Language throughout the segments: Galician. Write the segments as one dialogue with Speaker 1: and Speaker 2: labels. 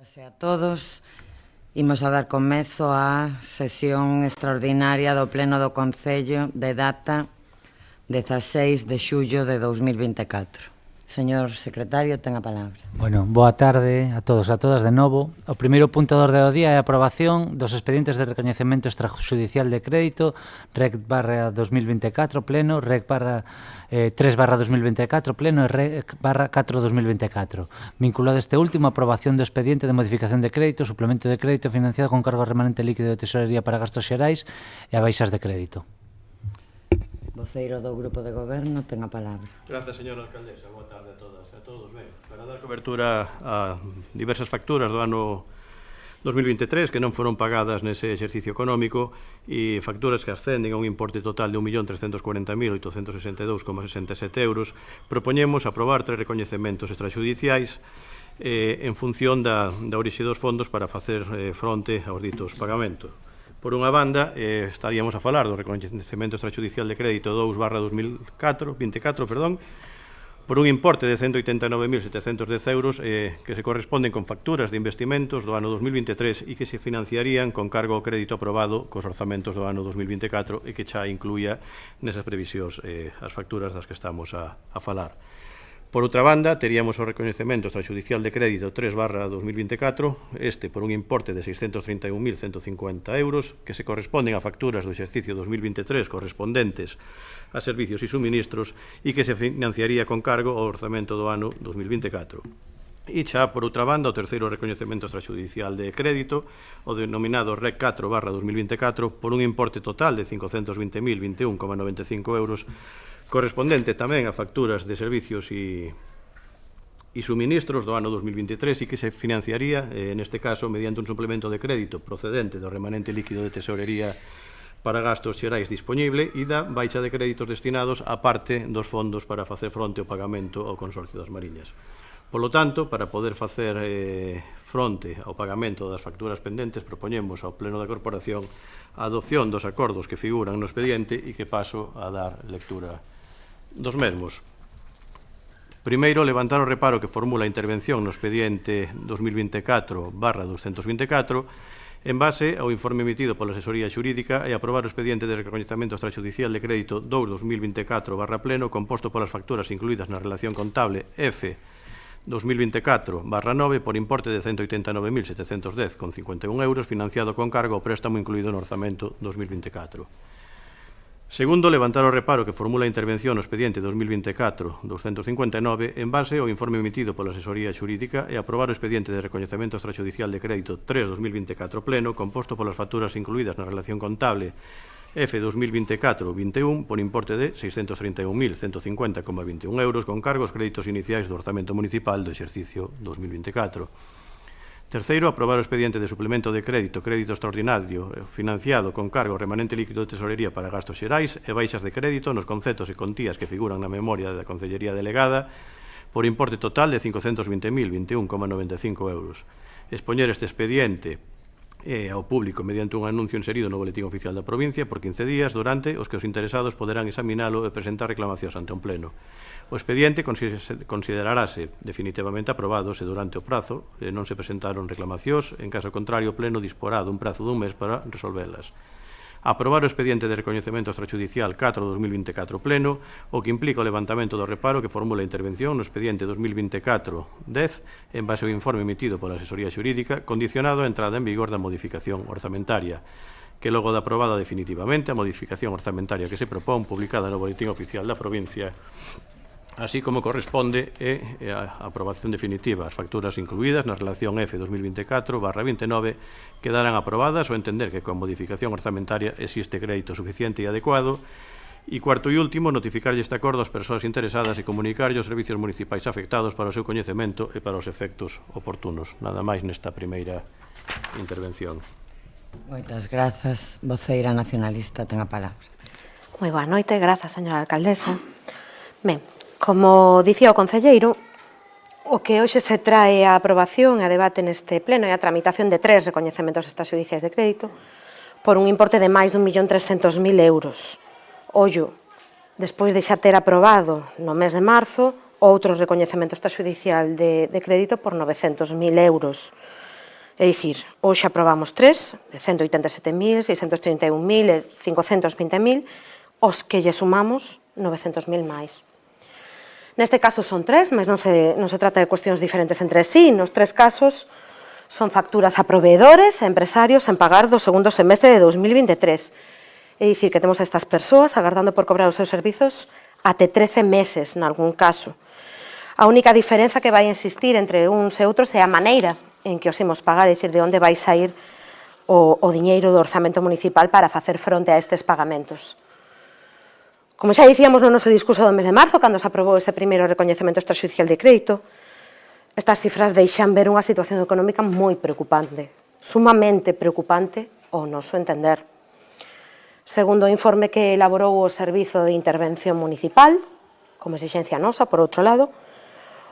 Speaker 1: Gracias a todos. Imos a dar comezo á sesión extraordinaria do Pleno do Concello de data 16 de xullo de 2024. Señor secretario, ten a palabra.
Speaker 2: Bueno, boa tarde a todos e a todas de novo. O primeiro punto de orde do día é a aprobación dos expedientes de recoñecemento extrajudicial de crédito REC/2024 pleno, REC/3/2024 pleno e REC/4/2024. Vinculado este último, a aprobación do expediente de modificación de crédito, suplemento de crédito financiado con cargo remanente líquido de tesorería para gastos xerais e a baixas de crédito.
Speaker 1: Voceiro do Grupo de Goberno, ten a palabra.
Speaker 3: Grazas, señora alcaldesa. Boa tarde a todas e a todos. Ben, para dar cobertura a diversas facturas do ano 2023 que non foron pagadas nese exercicio económico e facturas que ascenden a un importe total de 1.340.862,67 euros, propoñemos aprobar 3 recoñecementos extrajudiciais en función da orixe dos fondos para facer fronte aos ditos pagamentos. Por unha banda, estaríamos a falar do recoñecemento extrajudicial de crédito 2/2024, por un importe de 189.710 euros que se corresponden con facturas de investimentos do ano 2023 e que se financiarían con cargo ao crédito aprobado cos orzamentos do ano 2024 e que xa incluía nesas previsións as facturas das que estamos a falar. Por outra banda, teríamos o recoñecemento extrajudicial de crédito 3/2024, por un importe de 631.150 euros, que se corresponden a facturas do exercicio 2023 correspondentes a servicios e suministros e que se financiaría con cargo ao orzamento do ano 2024. E xa, por outra banda, o terceiro recoñecemento extrajudicial de crédito, o denominado REC 4/2024, por un importe total de 520.021,95 euros, correspondente tamén a facturas de servicios e suministros do ano 2023 e que se financiaría, neste caso, mediante un suplemento de crédito procedente do remanente líquido de tesorería para gastos xerais disponible e da baixa de créditos destinados á parte dos fondos para facer fronte ao pagamento ao Consorcio das Mariñas. Polo tanto, para poder facer fronte ao pagamento das facturas pendentes, propoñemos ao Pleno da Corporación a adopción dos acordos que figuran no expediente e que paso a dar lectura dos mesmos. Primeiro, levantar o reparo que formula a intervención no expediente 2024/224 en base ao informe emitido pola asesoría xurídica e aprobar o expediente de recoñecemento extrajudicial de crédito 2/2024/pleno composto polas facturas incluídas na relación contable F 2024/9 por importe de 189.710,51 euros financiado con cargo ao préstamo incluído no orzamento 2024. Segundo, levantar o reparo que formula a intervención no expediente 2024-259 en base ao informe emitido pola asesoría xurídica e aprobar o expediente de recoñecemento extrajudicial de crédito 3/2024 pleno composto polas facturas incluídas na relación contable F 2024-21 por importe de 631.150,21 euros con cargos créditos iniciais do orzamento municipal do exercicio 2024. Terceiro, aprobar o expediente de suplemento de crédito extraordinario financiado con cargo remanente líquido de tesorería para gastos xerais e baixas de crédito nos conceptos e contías que figuran na memoria da Concellería Delegada por importe total de 520.021,95 euros. Expoñer este expediente ao público mediante un anuncio inserido no Boletín Oficial da Provincia por 15 días durante os que os interesados poderán examinalo e presentar reclamacións ante un pleno. O expediente considerarase definitivamente aprobado se durante o prazo non se presentaron reclamacións, en caso contrario o pleno disporá dun prazo dun mes para resolvelas. Aprobar o expediente de recoñecemento extrajudicial 4/2024 pleno, o que implica o levantamento do reparo que formula a intervención no expediente 2024-10 en base ao informe emitido pola asesoría xurídica, condicionado á entrada en vigor da modificación orzamentaria, que logo de aprobada definitivamente a modificación orzamentaria que se propón, publicada no Boletín Oficial da Provincia, así como corresponde a aprobación definitiva. As facturas incluídas na relación F 2024/29 quedarán aprobadas ao entender que con modificación orzamentaria existe crédito suficiente e adecuado. E cuarto e último, notificarlle este acordo ás persoas interesadas e comunicarlle aos servicios municipais afectados para o seu coñecemento e para os efectos oportunos. Nada máis nesta primeira intervención.
Speaker 1: Moitas grazas. Voceira nacionalista, ten a palabra.
Speaker 4: Moi boa noite, grazas, señora alcaldesa. Ben, como dicía o concelleiro, o que hoxe se trae a aprobación e a debate neste pleno é a tramitación de 3 recoñecementos extrajudiciais de crédito por un importe de máis de 1.300.000 euros. Ollo, despois de xa ter aprobado no mes de marzo outro recoñecemento extrajudicial de crédito por 900.000 euros. É dicir, hoxe aprobamos 3, de 187.000, 631.000 e 520.000, os que lle sumamos 900.000 máis. Neste caso son 3, mas non se trata de cuestións diferentes entre sí. Nos 3 casos son facturas a proveedores e empresarios en pagar do segundo semestre de 2023. É dicir, que temos a estas persoas agardando por cobrar os seus servizos até 13 meses, nalgún caso. A única diferenza que vai existir entre uns e outros é a maneira en que os imos pagar, é dicir, de onde vai sair o diñeiro do orzamento municipal para facer fronte a estes pagamentos. Como xa dicíamos no noso discurso do mes de marzo, cando se aprobou ese primeiro recoñecemento extrajudicial de crédito, estas cifras deixan ver unha situación económica moi preocupante, sumamente preocupante ao noso entender. Segundo o informe que elaborou o Servizo de Intervención Municipal, como exixencia nosa, por outro lado,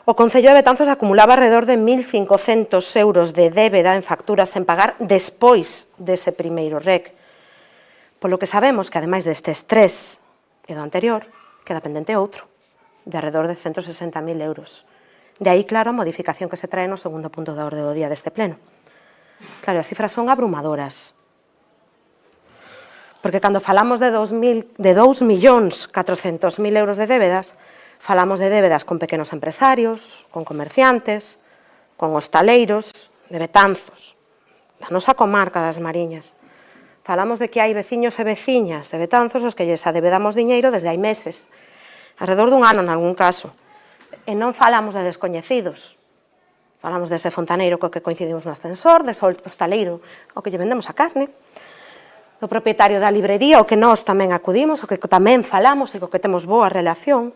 Speaker 4: o Concello de Betanzos acumulaba alrededor de 1.500 euros de débeda en facturas sen pagar despois dese primeiro REC. Polo que sabemos que, ademais destes 3 e do anterior, queda pendente outro, de alrededor de 160.000 euros. De aí, claro, a modificación que se trae no segundo punto da orde do día deste pleno. Claro, as cifras son abrumadoras. Porque cando falamos de 2.400.000 euros de débedas, falamos de débedas con pequenos empresarios, con comerciantes, con hostaleiros, de Betanzos, da nosa comarca das Mariñas. Falamos de que hai veciños e veciñas de Betanzos os que lles adebedamos diñeiro desde hai meses, alrededor dun ano, en algún caso. E non falamos de descoñecidos. Falamos dese fontaneiro co que coincidimos no ascensor, dese hostaleiro ao que lle vendemos a carne, do propietario da librería, ao que nós tamén acudimos, ao que tamén falamos e co que temos boa relación.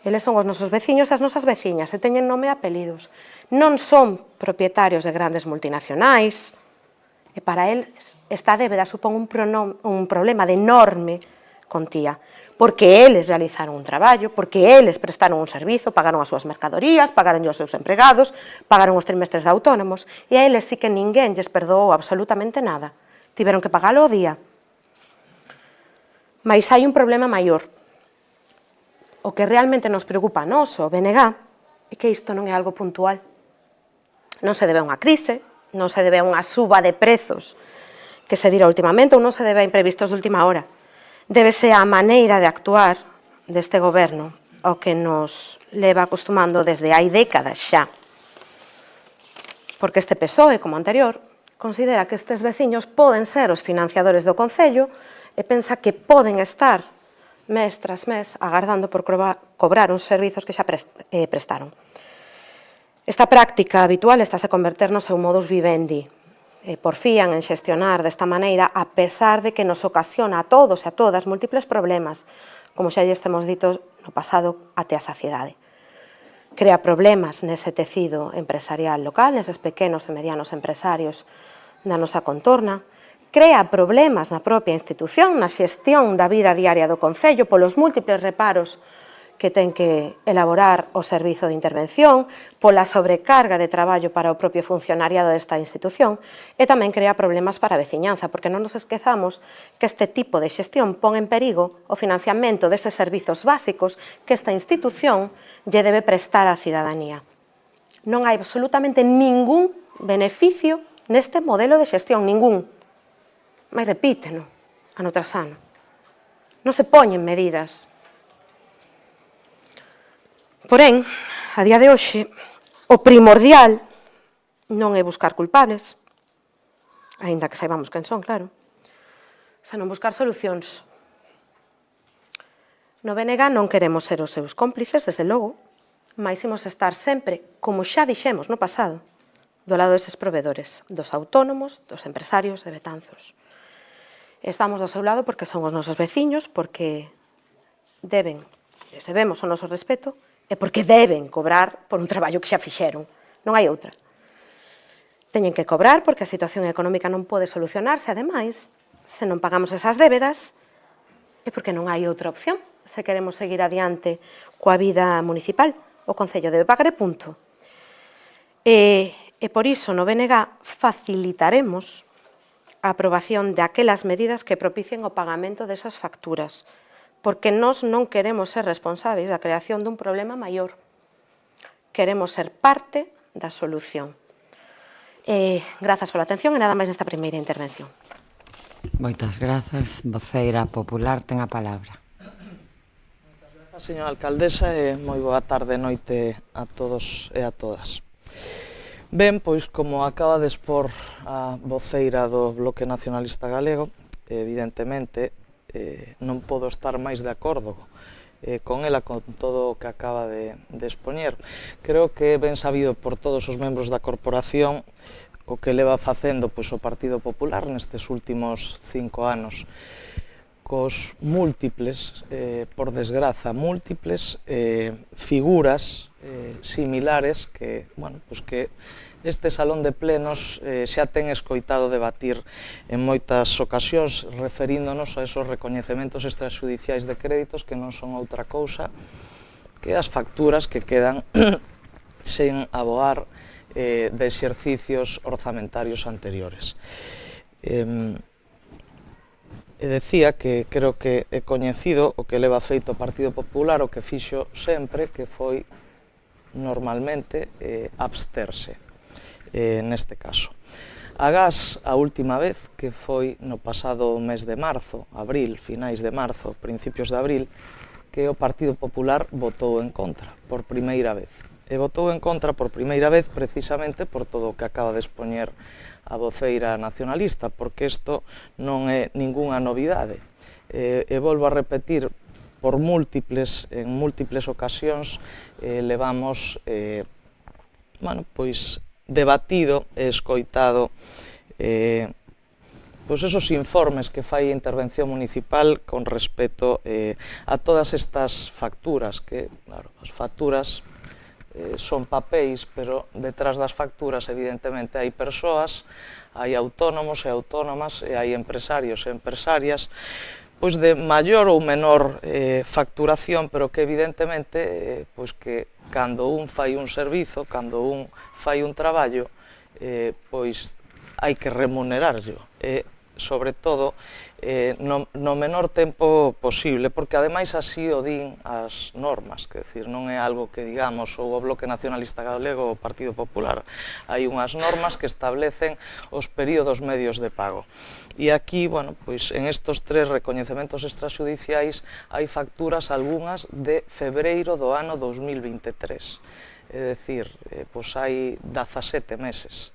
Speaker 4: Eles son os nosos veciños e as nosas veciñas, e teñen nome e apelidos. Non son propietarios de grandes multinacionais, e para eles esta débeda supón un problema de enorme contía, porque eles realizaron un traballo, porque eles prestaron un servizo, pagaron as súas mercadorías, pagaron os seus empregados, pagaron os trimestres de autónomos, e a eles sí que ninguén lles perdoou absolutamente nada. Tiveron que pagalo ao día. Mais hai un problema maior. O que realmente nos preocupa a nós, o BNG, é que isto non é algo puntual. Non se debe a unha crise, non se debe a unha suba de prezos que se dira últimamente ou non se debe a imprevistos de última hora. Débese á maneira de actuar deste goberno, ao que nos leva acostumando desde hai décadas xa. Porque este PSOE, como anterior, considera que estes veciños poden ser os financiadores do Concello e pensa que poden estar mes tras mes, agardando por cobrar uns servizos que xa prestaron. Esta práctica habitual estáse a converter no seu modus vivendi. Porfían en xestionar desta maneira, a pesar de que nos ocasiona a todos e a todas múltiples problemas, como xa lles temos dito no pasado até a saciedade. Crea problemas nese tecido empresarial local, neses pequenos e medianos empresarios da nosa contorna, crea problemas na propia institución, na xestión da vida diaria do Concello, polos múltiples reparos que ten que elaborar o servizo de intervención, pola sobrecarga de traballo para o propio funcionariado desta institución, e tamén crea problemas para a veciñanza, porque non nos esquezamos que este tipo de xestión pon en perigo o financiamento deses servizos básicos que esta institución lle debe prestar á cidadanía. Non hai absolutamente ningún beneficio neste modelo de xestión, ningún. Mas repíteno, ano tras ano. Non se poñen medidas. Porén, a día de hoxe, o primordial non é buscar culpables, aínda que saibamos quen son, claro, senón buscar solucións. No BNG non queremos ser os seus cómplices, desde logo, mais imos estar sempre, como xa dixemos no pasado, do lado deses provedores, dos autónomos, dos empresarios de Betanzos. Estamos do seu lado porque son os nosos veciños, porque deben, les debemos o noso respeto, e porque deben cobrar por un traballo que xa fixeron. Non hai outra. Teñen que cobrar porque a situación económica non pode solucionarse, ademais, se non pagamos esas débedas, e porque non hai outra opción. Se queremos seguir adiante coa vida municipal, o Concello debe pagar e punto. E por iso no BNG facilitaremos a aprobación de aquelas medidas que propicien o pagamento desas facturas, porque nós non queremos ser responsáveis da creación dun problema maior. Queremos ser parte da solución. Grazas pola atención e nada máis nesta primeira intervención.
Speaker 1: Moitas grazas. Voceira popular ten a palabra.
Speaker 5: Señora alcaldesa, e moi boa tarde e noite a todos e a todas. Ben, pois como acaba de expor a voceira do Bloque Nacionalista Galego, evidentemente non podo estar máis de acordo con ela, con todo o que acaba de expoñer. Creo que é ben sabido por todos os membros da corporación o que leva facendo pois, o Partido Popular nestes últimos 5 anos, cos múltiples, por desgraza, múltiples figuras similares que, bueno, pues que este salón de plenos xa ten escoitado debatir en moitas ocasións, referíndonos a esos recoñecementos extrajudiciais de créditos que non son outra cousa que as facturas que quedan sen aboar de exercicios orzamentarios anteriores. E decía que creo que é coñecido o que leva feito o Partido Popular, o que fixo sempre, que foi normalmente absterse neste caso. Agás, a última vez, que foi no pasado mes de marzo, abril, finais de marzo, principios de abril, que o Partido Popular votou en contra, por primeira vez. E votou en contra por primeira vez precisamente por todo o que acaba de expoñer a voceira nacionalista, porque isto non é ningunha novidade. E volvo a repetir, en múltiples ocasións levamos pois debatido e escoitado pois esos informes que fai a intervención municipal con respecto a todas estas facturas, que, claro, as facturas son papéis, pero detrás das facturas, evidentemente, hai persoas, hai autónomos e autónomas, e hai empresarios e empresarias, pois de maior ou menor facturación, pero que evidentemente, pois que cando un fai un servizo, cando un fai un traballo, pois hai que remunerarlo, e sobre todo no menor tempo posible, porque ademais así o din as normas, que decir, non é algo que digamos ou o Bloque Nacionalista Galego ou o Partido Popular, hai unhas normas que establecen os períodos medios de pago. E aquí, bueno, pois en estos 3 recoñecementos extrajudiciais hai facturas algunhas de febreiro do ano 2023, é dicir, pois hai 17 meses.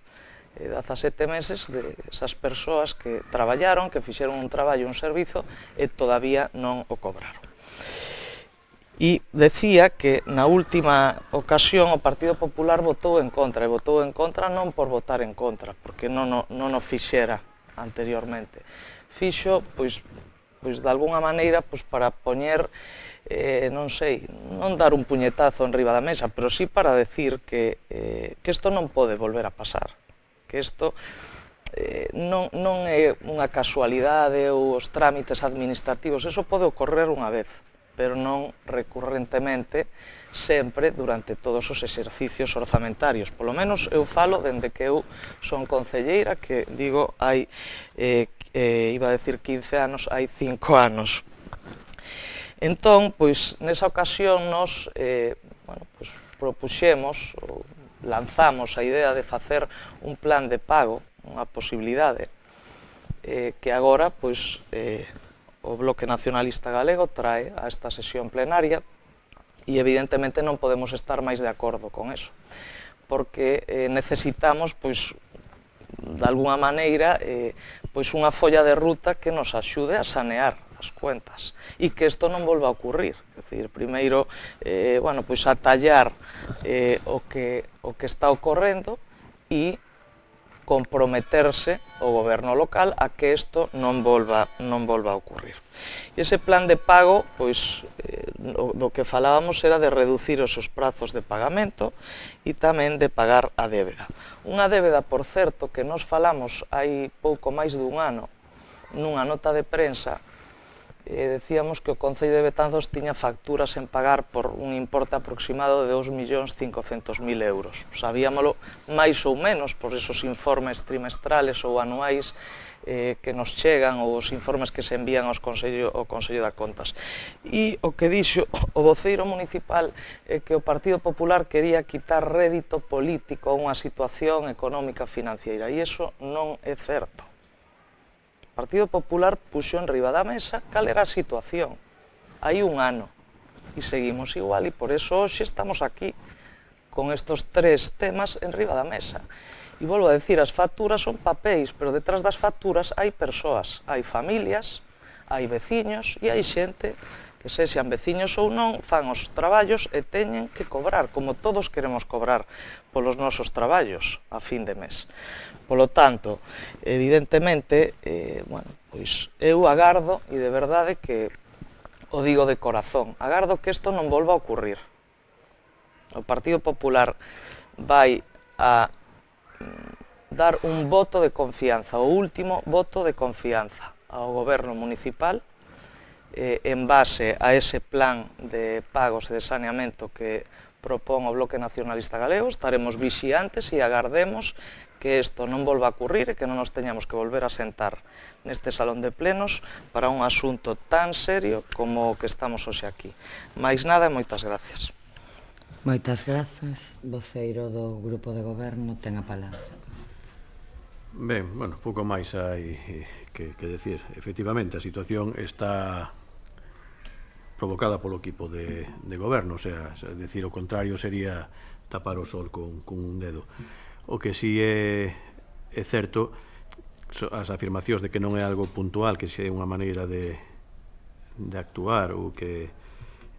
Speaker 5: 17 meses de esas persoas que traballaron, que fixeron un traballo, un servizo, e todavía non o cobraron. E decía que na última ocasión o Partido Popular votou en contra, e votou en contra non por votar en contra, porque non o fixera anteriormente. Fixo, pois de alguna maneira, pois para poñer, non sei, non dar un puñetazo en riba da mesa, pero sí para decir que isto non pode volver a pasar, que isto non é unha casualidade ou os trámites administrativos, eso pode ocorrer unha vez, pero non recurrentemente, sempre durante todos os exercicios orzamentarios. Polo menos eu falo dende que eu son concelleira, que digo, hai, iba a decir 15 anos, hai 5 anos. Entón, pois, nesa ocasión, nos propuxemos, lanzamos a idea de facer un plan de pago, unha posibilidade, que agora, pois, o Bloque Nacionalista Galego trae a esta sesión plenaria e evidentemente non podemos estar máis de acordo con eso, porque necesitamos, pois, de alguna maneira, pois unha folla de ruta que nos axude a sanear as cuentas e que isto non volva a ocurrir. É dicir, primeiro, pois atallar o que está ocorrendo e comprometerse o goberno local a que isto non volva a ocurrir. E ese plan de pago, pois, do que falábamos era de reducir os prazos de pagamento e tamén de pagar a débeda. Unha débeda, por certo, que nos falamos hai pouco máis dun ano nunha nota de prensa, decíamos que o Concello de Betanzos tiña facturas en pagar por un importe aproximado de 2.500.000 euros. Sabíamolo máis ou menos por esos informes trimestrales ou anuais que nos chegan, ou os informes que se envían ao Consello de Contas. E o que dixo o voceiro municipal é que o Partido Popular quería quitar rédito político a unha situación económica financiera, e iso non é certo. O Partido Popular puxo en riba da mesa cal era a situación hai un ano e seguimos igual, e por eso hoxe estamos aquí con estes tres temas en riba da mesa. E volvo a decir, as facturas son papéis, pero detrás das facturas hai persoas, hai familias, hai veciños e hai xente que, sexan veciños ou non, fan os traballos e teñen que cobrar, como todos queremos cobrar polos nosos traballos a fin de mes. Polo tanto, evidentemente, pois eu agardo, e de verdade que o digo de corazón, agardo que isto non volva a ocurrir. O Partido Popular vai a dar un voto de confianza, o último voto de confianza ao goberno municipal en base a ese plan de pagos e de saneamento que propón o Bloque Nacionalista Galego. Estaremos vixiantes e agardemos que isto non volva a ocurrir e que non nos teñamos que volver a sentar neste salón de plenos para un asunto tan serio como o que estamos hoxe aquí. Máis nada e moitas gracias.
Speaker 1: Moitas grazas. Voceiro do Grupo de Goberno ten a palabra.
Speaker 3: Ben, bueno, pouco máis hai que decir. Efectivamente, a situación está provocada polo equipo de goberno, o sea, decir o contrario sería tapar o sol con un dedo. O que si é certo, as afirmacións de que non é algo puntual, que se é unha maneira de actuar ou que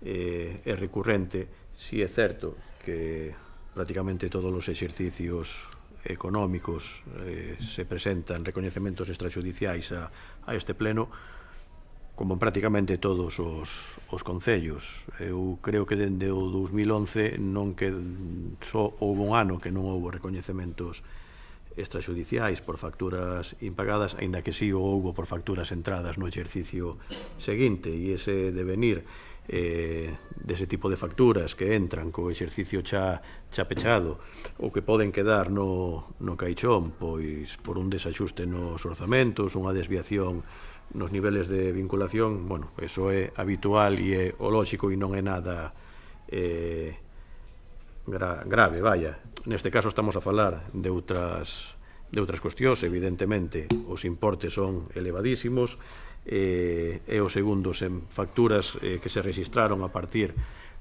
Speaker 3: é recurrente, si é certo que prácticamente todos os exercicios económicos se presentan recoñecementos extrajudiciais a este pleno, como prácticamente todos os concellos. Eu creo que dende o 2011 non que só houve un ano que non houve recoñecementos extrajudiciais por facturas impagadas, aínda que si o houve por facturas entradas no exercicio seguinte, e ese devenir dese tipo de facturas que entran co exercicio xa pechado ou que poden quedar no caixón pois por un desaxuste nos orzamentos, unha desviación nos niveles de vinculación, bueno, eso é habitual e é o lóxico e non é nada grave, vaya. Neste caso estamos a falar de outras cuestións, evidentemente os importes son elevadísimos, e o segundo en facturas que se registraron a partir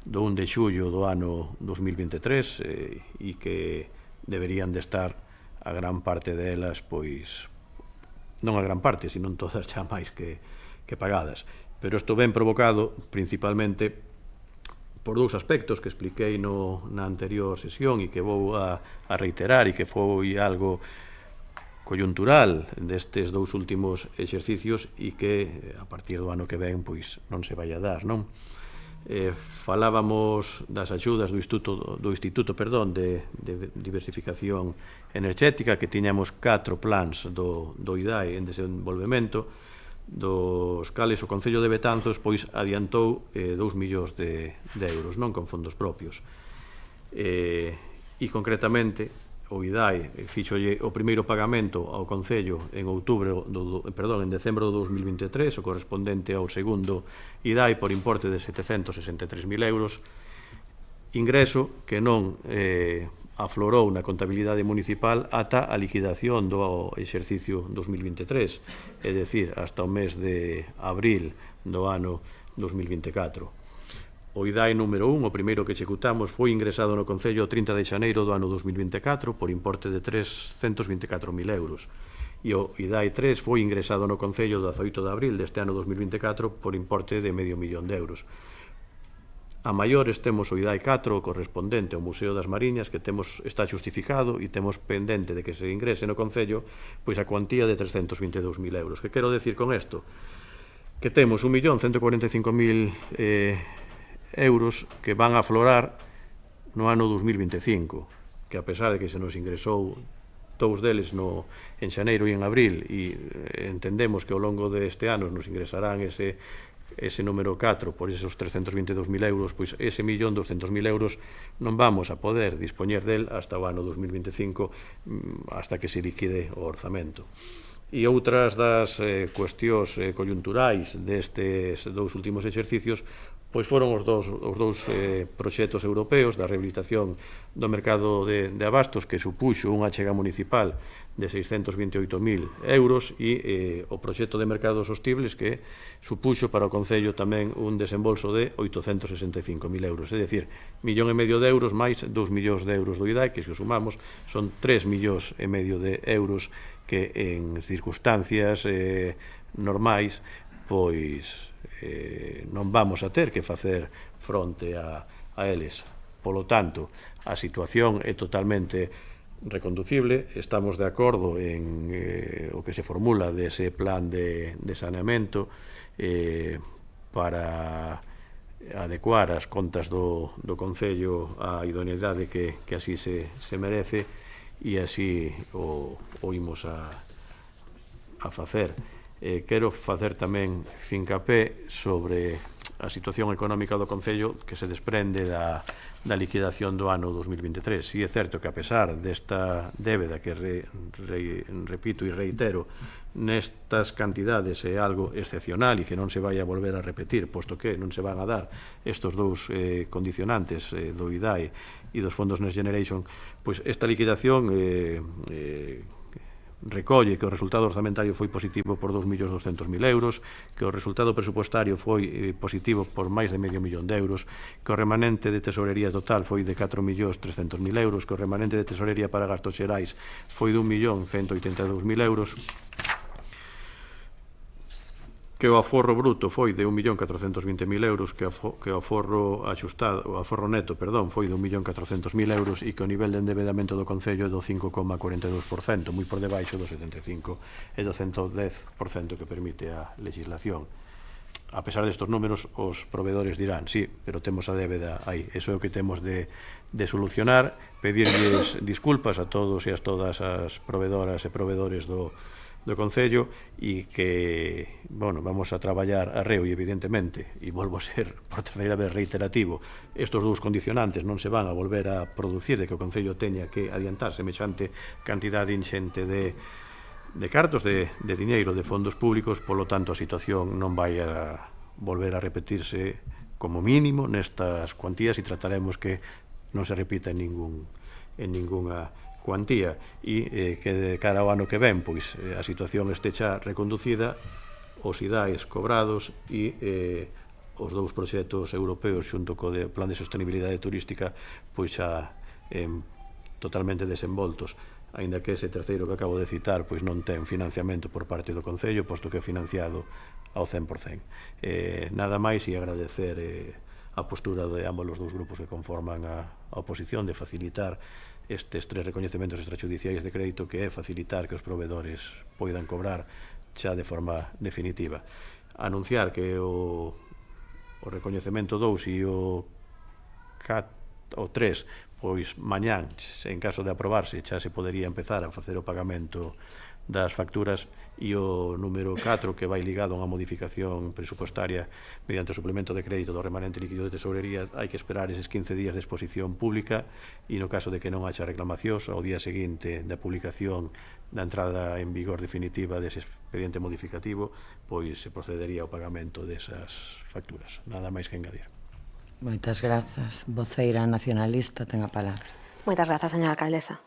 Speaker 3: do 1 de xullo do ano 2023 e que deberían de estar a gran parte delas, pois non a gran parte, sino todas xa máis que pagadas. Pero isto ben provocado principalmente por dous aspectos que expliquei na anterior sesión e que vou a reiterar e que foi algo coyuntural destes dous últimos exercicios e que a partir do ano que ven pois non se vai a dar, non? Falábamos das axudas do Instituto de Diversificación Enerxética, que tiñamos 4 plans do IDAE en desenvolvemento, dos cales o Concello de Betanzos pois adiantou 2 millóns de euros, non con fondos propios. E concretamente o IDAE fixolle o primeiro pagamento ao Concello en decembro do 2023, o correspondente ao segundo IDAE por importe de 763.000 euros, ingreso que non aflorou na contabilidade municipal ata a liquidación do exercicio 2023, é dicir, hasta o mes de abril do ano 2024. O IDAE número 1, o primeiro que executamos, foi ingresado no Concello o 30 de xaneiro do ano 2024 por importe de 324.000 euros. E o IDAE 3 foi ingresado no Concello do 18 de abril deste ano 2024 por importe de $500.000 de euros. A maiores temos o IDAE 4, o correspondente ao Museo das Mariñas, que está justificado e temos pendente de que se ingrese no Concello pois a cuantía de 322.000 euros. Que quero decir con isto? Que temos 1.145.000 euros que van a aflorar no ano 2025, que a pesar de que se nos ingresou dous deles en xaneiro e en abril, e entendemos que ao longo deste ano nos ingresarán ese ese número 4 por esos 322.000 euros, pois ese 1.200.000 euros non vamos a poder dispoñer del hasta o ano 2025, hasta que se liquide o orzamento. E outras das cuestións coyunturais destes dous últimos exercicios pois foron os dous proxectos europeos da rehabilitación do mercado de abastos, que supuxo unha achega municipal de 628.000 euros, e o proxecto de mercados sostibles, que supuxo para o Concello tamén un desembolso de 865.000 euros, é dicir, 1,5 millón de euros máis 2 millóns de euros do IDAE, que se o sumamos son 3,5 millóns de euros que en circunstancias normais pois non vamos a ter que facer fronte a eles. Polo tanto, a situación é totalmente reconducible, estamos de acordo en o que se formula dese plan de saneamento para adecuar as contas do Concello á idoneidade que así se merece, e así o imos a facer. Quero facer tamén fincapé sobre a situación económica do Concello que se desprende da liquidación do ano 2023. Si é certo que, a pesar desta débeda que repito e reitero, nestas cantidades é algo excepcional e que non se vai a volver a repetir, posto que non se van a dar estos dous condicionantes do IDAE e dos fondos Next Generation, pois esta liquidación recolle que o resultado orzamentario foi positivo por 2.200.000 euros, que o resultado presupuestario foi positivo por máis de 500.000 euros, que o remanente de tesorería total foi de 4.300.000 euros, que o remanente de tesorería para gastos xerais foi de 1.182.000 euros, que o aforro bruto foi de 1.420.000 euros, que o aforro axustado, o aforro neto, foi de 1.400.000 euros, e que o nivel de endebedamento do Concello é do 5,42%, moi por debaixo do 75% e do 110% que permite a legislación. A pesar destos números, os proveedores dirán, sí, pero temos a débeda aí. Eso é o que temos de solucionar, pedirlles disculpas a todos e a todas as proveedoras e proveedores do Concello, e que, vamos a traballar arreo, e evidentemente, e volvo a ser por terceira vez reiterativo, estos dous condicionantes non se van a volver a producir, de que o Concello teña que adiantar semexante cantidade inxente de cartos, de diñeiro, de fondos públicos. Polo tanto, a situación non vai a volver a repetirse como mínimo nestas cuantías, e trataremos que non se repita en ningunha cuantía, e que de cara ao ano que ven pois a situación estexa reconducida, os IDAEs cobrados e os dous proxectos europeos xunto co Plan de Sostenibilidade Turística pois xa totalmente desenvoltos, aínda que ese terceiro que acabo de citar pois non ten financiamento por parte do Concello, posto que é financiado ao 100%. Nada máis, e agradecer a postura de ambos os dous grupos que conforman a oposición de facilitar estes 3 recoñecementos extrajudiciais de crédito, que é facilitar que os proveedores poidan cobrar xa de forma definitiva. Anunciar que o recoñecemento 2 e o 3, pois mañán, en caso de aprobarse, xa se podería empezar a facer o pagamento das facturas, e o número 4, que vai ligado a unha modificación presupostaria mediante o suplemento de crédito do remanente líquido de tesorería, hai que esperar eses 15 días de exposición pública, e no caso de que non haxa reclamacións, ao día seguinte da publicación da entrada en vigor definitiva dese expediente modificativo, pois se procedería ao pagamento desas facturas. Nada máis que engadir.
Speaker 1: Moitas grazas. Voceira nacionalista, ten a palabra.
Speaker 4: Moitas grazas, señora alcaldesa.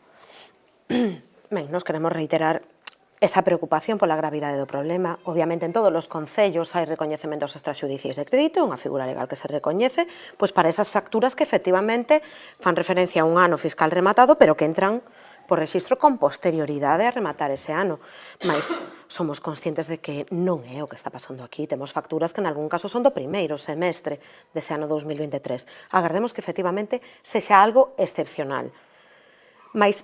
Speaker 4: Ben, nos queremos reiterar esa preocupación pola gravidade do problema. Obviamente, en todos os concellos hai recoñecementos extraxudiciais de crédito, unha figura legal que se recoñece, pois para esas facturas que efectivamente fan referencia a un ano fiscal rematado, pero que entran por rexistro con posterioridade a rematar ese ano. Mais somos conscientes de que non é o que está pasando aquí. Temos facturas que en algún caso son do primeiro semestre dese ano 2023. Agardemos que efectivamente sexa algo excepcional. Mais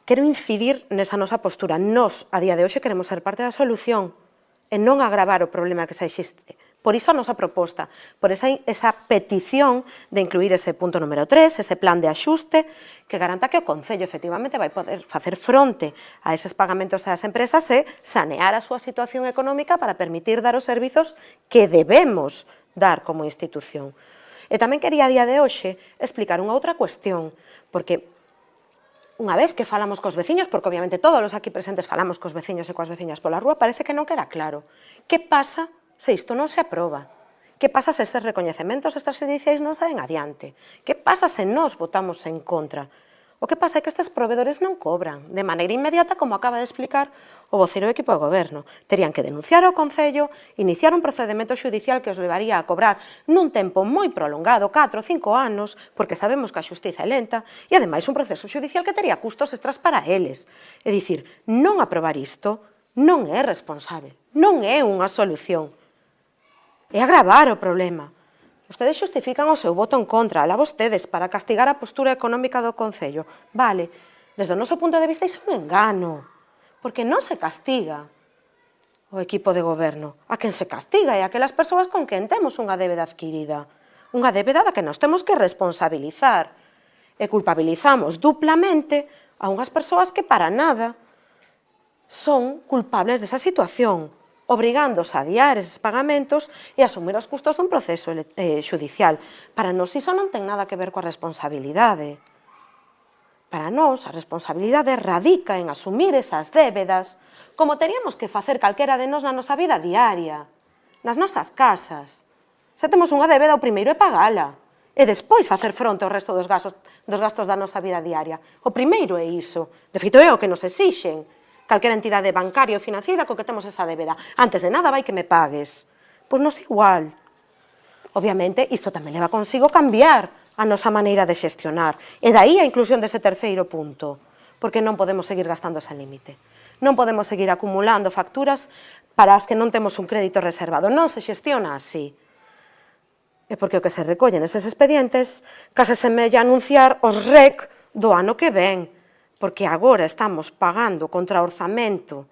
Speaker 4: quero incidir nesa nosa postura. Nos, a día de hoxe, queremos ser parte da solución e non agravar o problema que xa existe Por iso a nosa proposta, por esa petición de incluir ese punto número 3, ese plan de axuste, que garanta que o Concello efectivamente vai poder facer fronte a eses pagamentos ás empresas e sanear a súa situación económica para permitir dar os servizos que debemos dar como institución. E tamén quería a día de hoxe explicar unha outra cuestión, porque unha vez que falamos cos veciños, porque obviamente todos os aquí presentes falamos cos veciños e coas veciñas pola rúa, parece que non queda claro. Que pasa se isto non se aproba? Que pasa se estes recoñecementos extrajudiciais non saen adiante? Que pasa se nós votamos en contra? O que pasa é que estes provedores non cobran de maneira inmediata, como acaba de explicar o voceiro do equipo de goberno. Terían que denunciar ao Concello, iniciar un procedemento xudicial que os levaría a cobrar nun tempo moi prolongado, 4 ou 5 anos, porque sabemos que a xustiza é lenta, e ademais un proceso xudicial que tería custos extras para eles. É dicir, non aprobar isto non é responsable, non é unha solución. É agravar o problema. Vostedes xustifican o seu voto en contra, alá vostedes, para castigar a postura económica do Concello. Vale, desde o noso punto de vista iso é un engano, porque non se castiga o equipo de goberno. A quen se castiga é aquelas persoas con quen temos unha débeda adquirida, unha débeda da que nos temos que responsabilizar, e culpabilizamos duplamente a unhas persoas que para nada son culpables desa situación, obrigándose a adiar eses pagamentos e asumir os custos dun proceso xudicial. Para nós iso non ten nada que ver coa responsabilidade. Para nós a responsabilidade radica en asumir esas débedas, como teríamos que facer calquera de nós na nosa vida diaria, nas nosas casas. Se temos unha débeda, o primeiro é pagala, e despois facer fronte ao resto dos gastos da nosa vida diaria. O primeiro é iso. De feito, é o que nos exixen calquera entidade bancaria ou financiera co que temos esa débeda. Antes de nada vai que me pagues. Pois nos igual. Obviamente, isto tamén leva consigo cambiar a nosa maneira de xestionar. E daí a inclusión dese terceiro punto. Porque non podemos seguir gastando ese límite. Non podemos seguir acumulando facturas para as que non temos un crédito reservado. Non se xestiona así. E porque o que se recolle neses expedientes case semella anunciar os REC do ano que ven. Porque agora estamos pagando contra o orzamento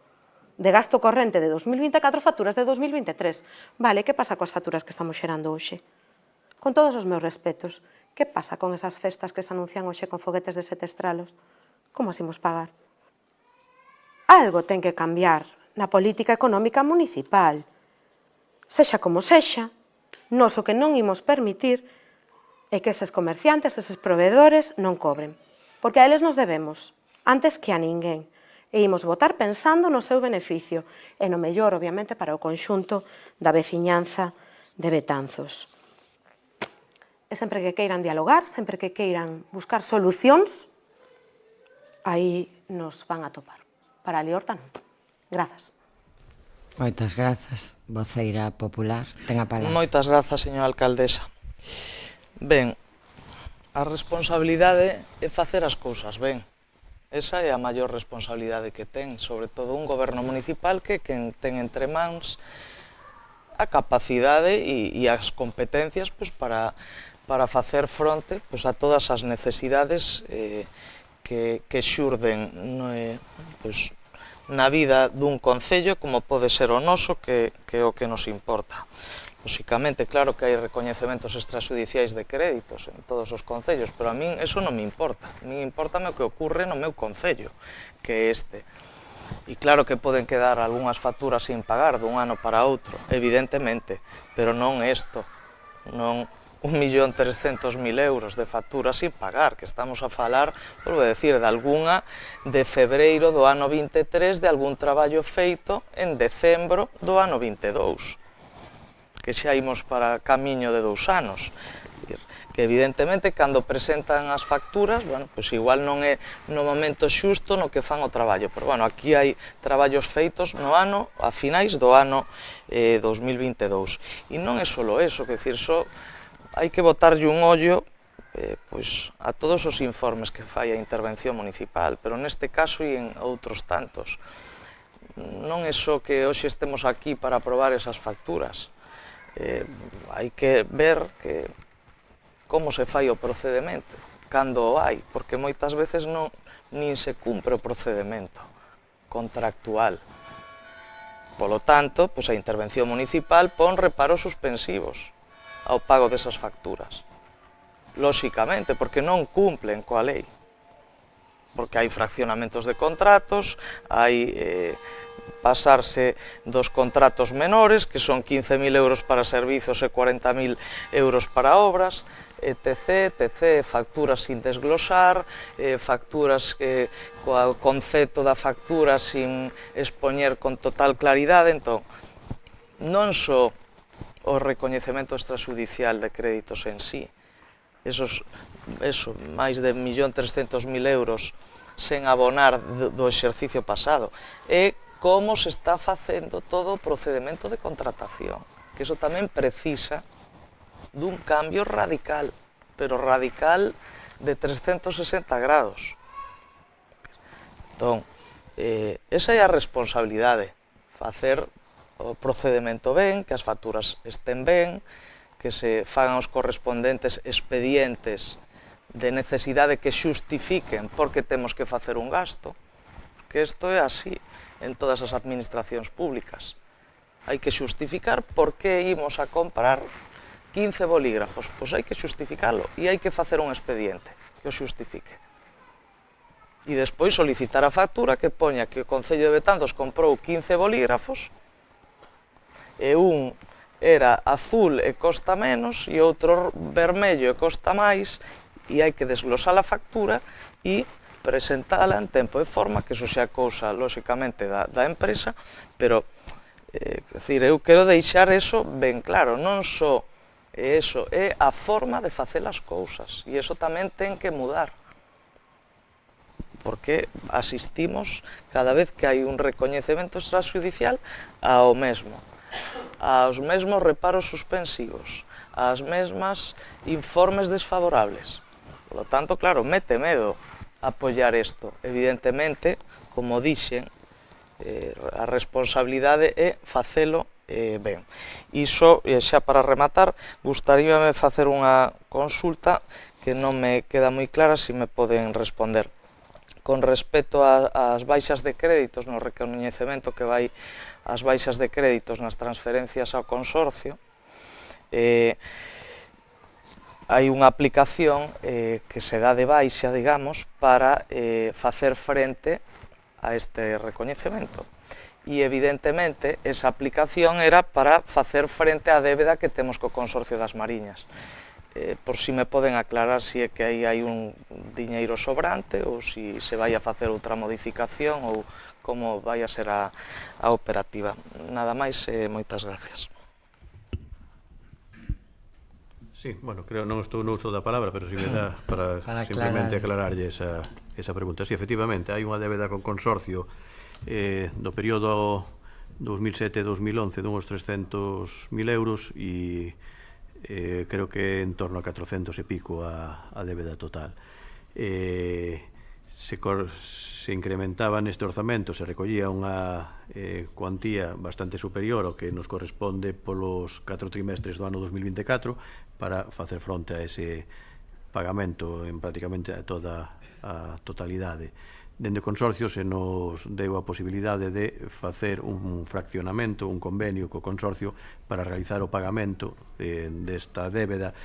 Speaker 4: de gasto corrente de 2024 facturas de 2023. Vale, que pasa coas facturas que estamos xerando hoxe? Con todos os meus respetos, que pasa con esas festas que se anuncian hoxe con foguetes de 7 estralos? Como as imos pagar? Algo ten que cambiar na política económica municipal. Sexa como sexa, nós o que non imos permitir é que eses comerciantes, eses proveedores non cobren. Porque a eles nos debemos, antes que a ninguén. E imos votar pensando no seu beneficio, e no mellor, obviamente, para o conxunto da veciñanza de Betanzos. E sempre que queiran dialogar, sempre que queiran buscar solucións, aí nos van a topar. Para a Liorta non. Grazas.
Speaker 1: Moitas grazas, voceira popular. Ten a palabra.
Speaker 5: Moitas grazas, señora alcaldesa. Ben, a responsabilidade é facer as cousas ben. Esa é a maior responsabilidade que ten, sobre todo un goberno municipal que ten entre mans a capacidade e as competencias para facer fronte a todas as necesidades que xurden na vida dun concello como pode ser o noso, que é o que nos importa. Lóxicamente, claro que hai recoñecementos extrajudiciais de créditos en todos os concellos, pero a min eso non me importa. A min importame o que ocurre no meu concello, que é este. E claro que poden quedar algunhas facturas sin pagar dun ano para outro, evidentemente, pero non isto, non 1.300.000 euros de facturas sin pagar, que estamos a falar, volvo a decir, de algunha de febreiro do ano 23, de algún traballo feito en decembro do ano 22. Que xa imos para camiño de 2 anos. Que evidentemente, cando presentan as facturas, bueno, pois igual non é no momento xusto no que fan o traballo, pero bueno, aquí hai traballos feitos no ano, a finais do ano 2022. E non é só eso, que decir, só hai que botarlle un ollo pois a todos os informes que fai a intervención municipal, pero neste caso e en outros tantos. Non é só que hoxe estemos aquí para aprobar esas facturas. Hai que ver como se fai o procedemento, cando o hai, porque moitas veces nin se cumpre o procedemento contractual. Polo tanto, pois a intervención municipal pon reparos suspensivos ao pago desas facturas. Lóxicamente, porque non cumplen coa lei. Porque hai fraccionamentos de contratos, hai pasarse dos contratos menores, que son 15.000 euros para servizos e 40.000 euros para obras, etc, etc, facturas sin desglosar, facturas coa concepto da factura sin expoñer con total claridade. Entón, non só o recoñecemento extrajudicial de créditos en sí, máis de 1.300.000 euros sen abonar do exercicio pasado, é como se está facendo todo o procedemento de contratación, que iso tamén precisa dun cambio radical, pero radical de 360 grados. Entón, esa é a responsabilidade, facer o procedemento ben, que as facturas estén ben, que se fagan os correspondentes expedientes de necesidade que xustifiquen porque temos que facer un gasto, que isto é así en todas as administracións públicas. Hai que xustificar por que imos a comprar 15 bolígrafos, pois hai que xustificalo e hai que facer un expediente que o xustifique. E despois solicitar a factura que poña que o Concello de Betanzos comprou 15 bolígrafos e un era azul e costa menos e outro vermello e costa máis, e hai que desglosar a factura e presentala en tempo e forma, que iso xa é cousa, lóxicamente, da empresa, pero, eu quero deixar eso ben claro, non só eso, é a forma de facer as cousas, e iso tamén ten que mudar, porque asistimos, cada vez que hai un recoñecemento extrajudicial, ao mesmo, aos mesmos reparos suspensivos, ás mesmas informes desfavorables. Por lo tanto, claro, mete medo apoiar isto. Evidentemente, como dixen, a responsabilidade é facelo ben. Iso, xa para rematar, gustaríame facer unha consulta que non me queda moi clara, se me poden responder. Con respecto ás baixas de créditos, no recoñecemento que vai ás baixas de créditos nas transferencias ao consorcio, hai unha aplicación que se dá de baixa, digamos, para facer frente a este recoñecemento. E, evidentemente, esa aplicación era para facer frente á débeda que temos co Consorcio das Mariñas. Por si me poden aclarar se é que aí hai un diñeiro sobrante ou se vai a facer outra modificación ou como vai a ser a operativa. Nada máis, moitas gracias.
Speaker 3: Sí, bueno, creo non estou no uso da palabra, pero si me dá para simplemente aclararlle esa pregunta. Sí, efectivamente, hai unha débeda con consorcio do período 2007-2011 dunhos 300.000 euros e creo que en torno a 400 e pico a débeda total. Se incrementaba neste orzamento, se recollía unha cuantía bastante superior ao que nos corresponde polos 4 trimestres do ano 2024 para facer fronte a ese pagamento en prácticamente toda a totalidade. Dende o consorcio se nos deu a posibilidade de facer un fraccionamento, un convenio co consorcio para realizar o pagamento desta débeda,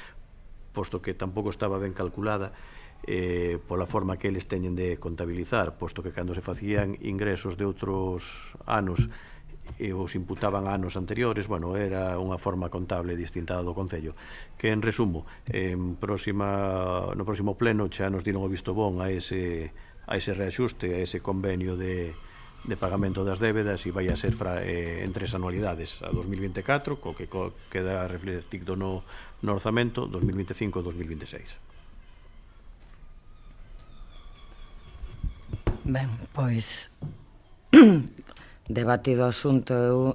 Speaker 3: posto que tampouco estaba ben calculada pola forma que eles teñen de contabilizar, posto que cando se facían ingresos de outros anos e os imputaban a anos anteriores, bueno, era unha forma contable distinta do Concello. Que, en resumo, no próximo pleno xa nos diron o visto bon a ese reaxuste, a ese convenio de pagamento das débedas, e vai a ser en 3 anualidades, a 2024, co que queda reflectido no orzamento, 2025 e 2026.
Speaker 1: Ben, pois debatido o asunto, eu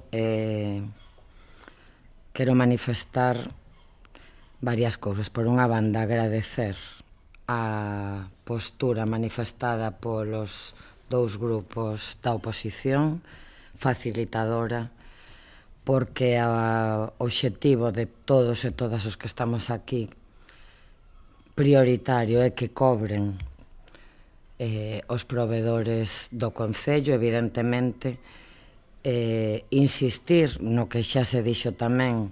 Speaker 1: quero manifestar varias cousas. Por unha banda, agradecer a postura manifestada polos dous grupos da oposición, facilitadora, porque o obxectivo de todos e todas os que estamos aquí prioritario é que cobren os provedores do Concello, evidentemente, insistir no que xa se dixo tamén,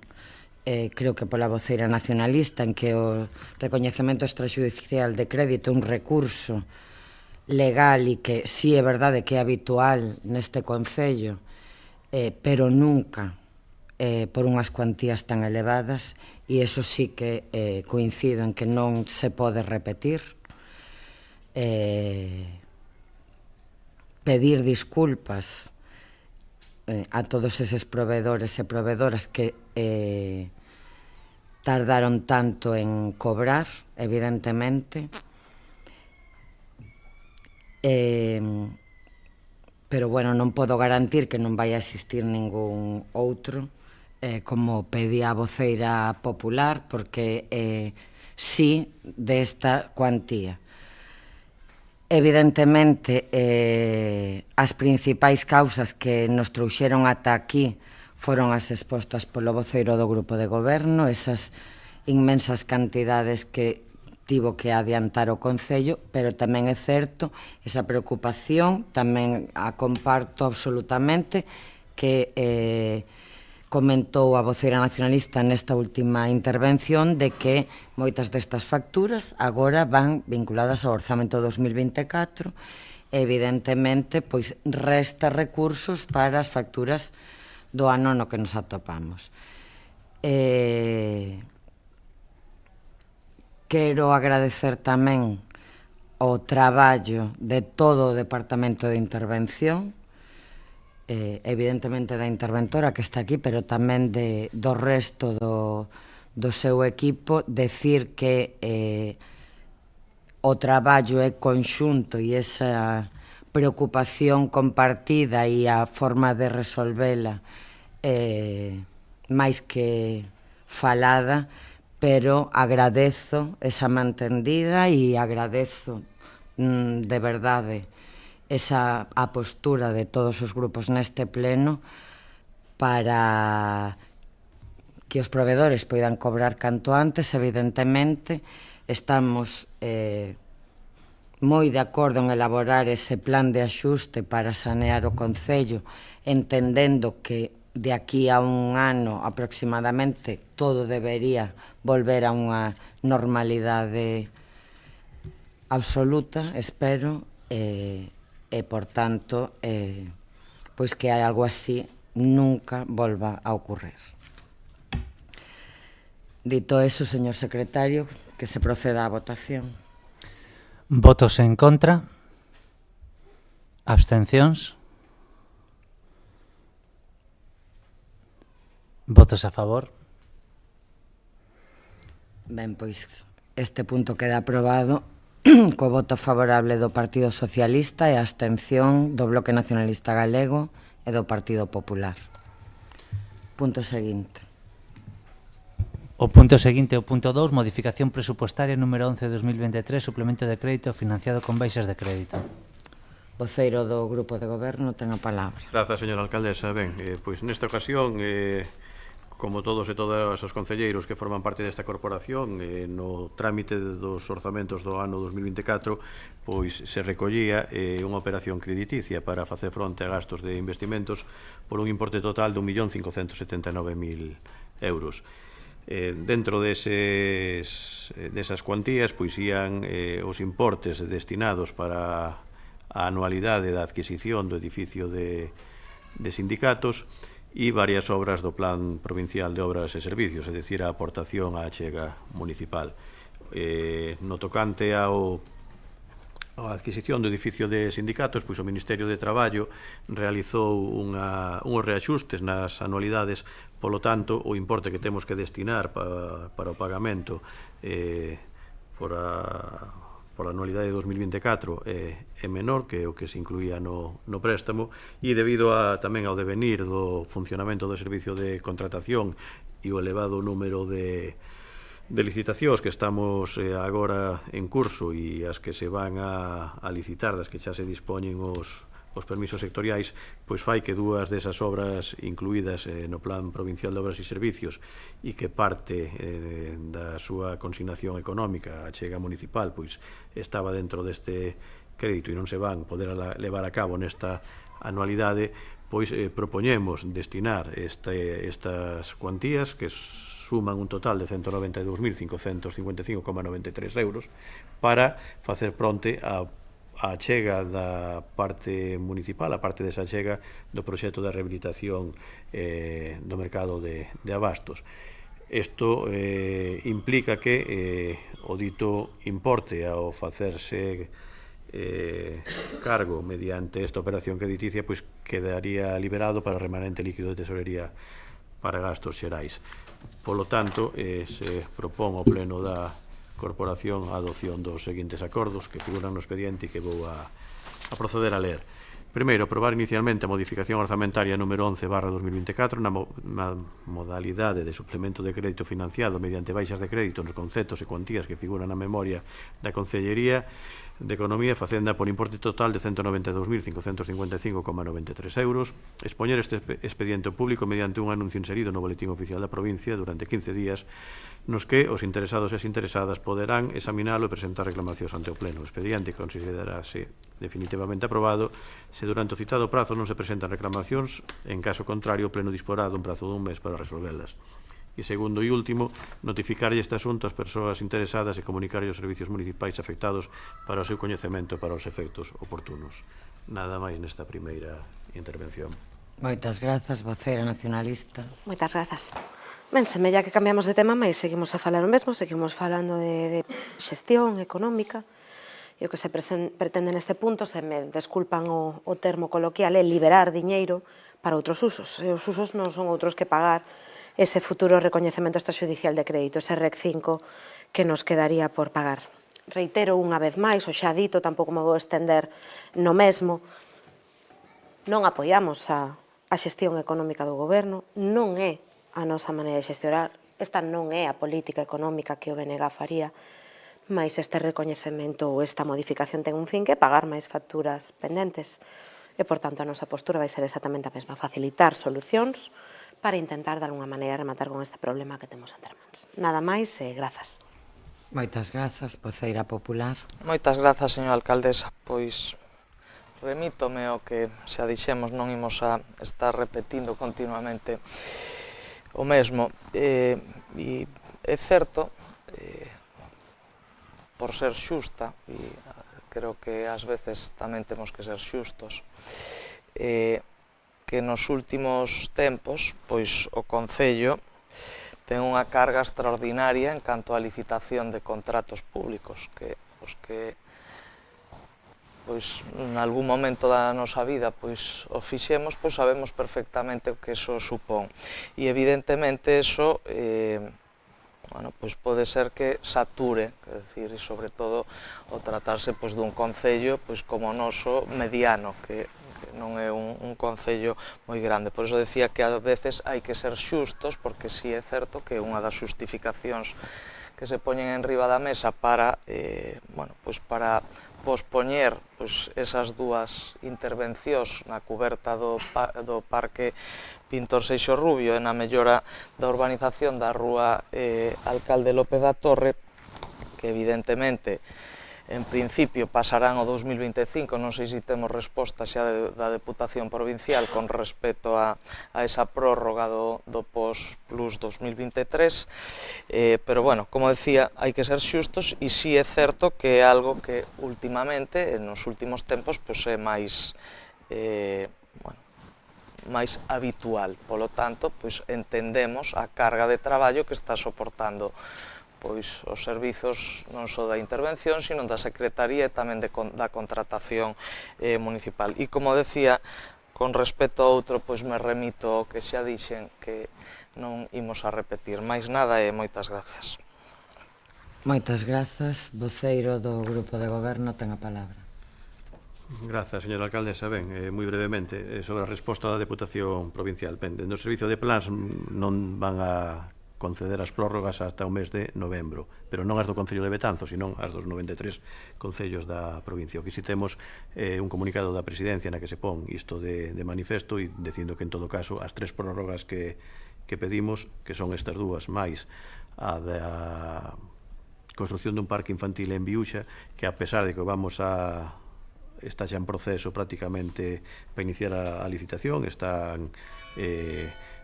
Speaker 1: creo que pola voceira nacionalista, en que o recoñecemento extrajudicial de crédito é un recurso legal e que sí é verdade que é habitual neste concello, pero nunca por unhas cuantías tan elevadas, e iso sí que coincido en que non se pode repetir. Pedir disculpas a todos eses proveedores e proveedoras que tardaron tanto en cobrar, evidentemente, pero bueno, non podo garantir que non vai a existir ningún outro, como pedía a voceira popular, porque sí desta cuantía. Evidentemente, as principais causas que nos trouxeron ata aquí foron as expostas polo voceiro do grupo de goberno, esas inmensas cantidades que tivo que adiantar o Concello, pero tamén é certo esa preocupación, tamén a comparto absolutamente, que comentou a voceira nacionalista nesta última intervención, de que moitas destas facturas agora van vinculadas ao orzamento 2024, e evidentemente pois resta recursos para as facturas do ano no que nos atopamos. Quero agradecer tamén o traballo de todo o Departamento de Intervención, evidentemente da interventora que está aquí, pero tamén do resto do seu equipo. Decir que o traballo é conxunto e esa preocupación compartida e a forma de resolvela máis que falada, pero agradezo esa mantendida e agradezo de verdade esa a postura de todos os grupos neste pleno para que os proveedores poidan cobrar canto antes. Evidentemente, estamos moi de acordo en elaborar ese plan de axuste para sanear o Concello, entendendo que de aquí a un ano aproximadamente todo debería volver a unha normalidade absoluta, espero, e, por tanto, pois que algo así nunca volva a ocurrir. Dito eso, señor secretario, que se proceda á votación.
Speaker 2: Votos en contra? Abstencións? Votos a favor?
Speaker 1: Ben, pois este punto queda aprobado co voto favorable do Partido Socialista e a abstención do Bloque Nacionalista Galego e do Partido Popular. Punto seguinte.
Speaker 2: O punto seguinte, o punto 2, modificación presupuestaria número 11 de 2023, suplemento de crédito financiado con baixas de crédito.
Speaker 1: Voceiro do Grupo de Goberno ten a palabra.
Speaker 3: Grazas, señora alcaldesa. Ben, pois nesta ocasión, como todos e todas os concelleiros que forman parte desta corporación, no trámite dos orzamentos do ano 2024, pois se recollía unha operación crediticia para facer fronte a gastos de investimentos por un importe total de 1.579.000 euros. Dentro desas cuantías, pois ían os importes destinados para a anualidade da adquisición do edificio de sindicatos e varias obras do Plan Provincial de Obras e Servicios, é dicir, a aportación á achega municipal. No tocante a adquisición do edificio de sindicatos, pois o Ministerio de Traballo realizou uns reaxustes nas anualidades, polo tanto, o importe que temos que destinar para o pagamento por a anualidade de 2024 é menor que o que se incluía no préstamo, e debido tamén ao devenir do funcionamento do servicio de contratación e o elevado número de licitacións que estamos agora en curso e as que se van a licitar, das que xa se dispoñen os permisos sectoriais, pois fai que dúas desas obras incluídas no Plan Provincial de Obras e Servicios e que parte da súa consignación económica, a achega municipal, pois estaba dentro deste crédito e non se van poder levar a cabo nesta anualidade, pois propoñemos destinar estas cuantías que suman un total de 192.555,93 euros para facer fronte a achega da parte municipal, a parte desa achega do proxecto de rehabilitación do mercado de abastos. Isto implica que o dito importe ao facerse cargo mediante esta operación crediticia pois quedaría liberado para o remanente líquido de tesorería para gastos xerais. Polo tanto, se propón ao Pleno da Corporación a adopción dos seguintes acordos que figuran no expediente e que vou a proceder a ler. Primeiro, aprobar inicialmente a modificación orzamentaria número 11/2024 na modalidade de suplemento de crédito financiado mediante baixas de crédito nos conceptos e cuantías que figuran na memoria da Concellería de Economía e Facenda por importe total de 192.555,93 euros, expoñer este expediente público mediante un anuncio inserido no Boletín Oficial da Provincia durante 15 días nos que os interesados e as interesadas poderán examinalo e presentar reclamacións ante o Pleno. O expediente considerarase definitivamente aprobado se durante o citado prazo non se presentan reclamacións, en caso contrario o Pleno disporá dun prazo dun mes para resolvelas. E segundo e último, notificarlle este asunto ás persoas interesadas e comunicarlle aos servicios municipais afectados para o seu coñecemento para os efectos oportunos. Nada máis nesta primeira intervención.
Speaker 1: Moitas grazas, vocera nacionalista.
Speaker 4: Moitas grazas. Ben, semella que cambiamos de tema, mas seguimos a falar o mesmo, seguimos falando de xestión económica. E o que se pretende neste punto, se me desculpan o termo coloquial, é liberar diñeiro para outros usos. E os usos non son outros que pagar ese futuro recoñecemento extrajudicial de crédito, ese REC 5 que nos quedaría por pagar. Reitero unha vez máis, o xa dito, tampouco me vou estender no mesmo, non apoiamos a xestión económica do goberno, non é a nosa maneira de xestionar, esta non é a política económica que o BNG faría, mais este recoñecemento ou esta modificación ten un fin que é pagar máis facturas pendentes. E, por tanto, a nosa postura vai ser exactamente a mesma, facilitar solucións para intentar, de alguna maneira, rematar con este problema que temos entre mans. Nada máis e grazas.
Speaker 1: Moitas grazas, voceira popular.
Speaker 5: Moitas grazas, señora alcaldesa. Pois remítome ao que xa dixemos, non imos a estar repetindo continuamente o mesmo. E é certo, por ser xusta, e creo que ás veces tamén temos que ser xustos, que nos últimos tempos pois o Concello ten unha carga extraordinaria en canto á licitación de contratos públicos, que os que pois en algún momento da nosa vida pois o fixemos, pois sabemos perfectamente o que eso supón. E evidentemente eso bueno, pois pode ser que sature, é dicir, e sobre todo o tratarse pois dun concello pois como o noso mediano, que non é un concello moi grande. Por iso decía que ás veces hai que ser xustos, porque si é certo que unha das xustificacións que se poñen en riba da mesa para, bueno, pois para pospoñer pois esas dúas intervencións na cuberta do Parque Pintor Seixo Rubio e na mellora da urbanización da rúa Alcalde López da Torre, que evidentemente en principio pasarán o 2025, non sei se temos resposta xa da Deputación Provincial con respecto a esa prórroga do POS-Plus 2023, pero, bueno, como decía, hai que ser xustos e si é certo que é algo que últimamente, nos últimos tempos, é máis máis habitual. Polo tanto, entendemos a carga de traballo que está soportando pois os servizos non só da intervención, sino da Secretaría e tamén da contratación municipal. E, como decía, con respecto a outro, pois me remito ao que xa dixen, que non imos a repetir máis nada e moitas grazas.
Speaker 1: Moitas grazas. Voceiro do Grupo de Goberno ten a palabra.
Speaker 3: Grazas, señora alcaldesa. Ben, moi brevemente, sobre a resposta da Deputación Provincial. Ben, dentro do Servicio de Plans non van a conceder as prórrogas hasta o mes de novembro, pero non as do Concello de Betanzos, sino as dos 93 concellos da provincia. O que si temos un comunicado da Presidencia na que se pon isto de manifesto e dicindo que, en todo caso, as tres prórrogas que pedimos, que son estas dúas, máis a da construción dun parque infantil en Viuxa, que a pesar de que vamos a está xa en proceso prácticamente para iniciar a licitación, están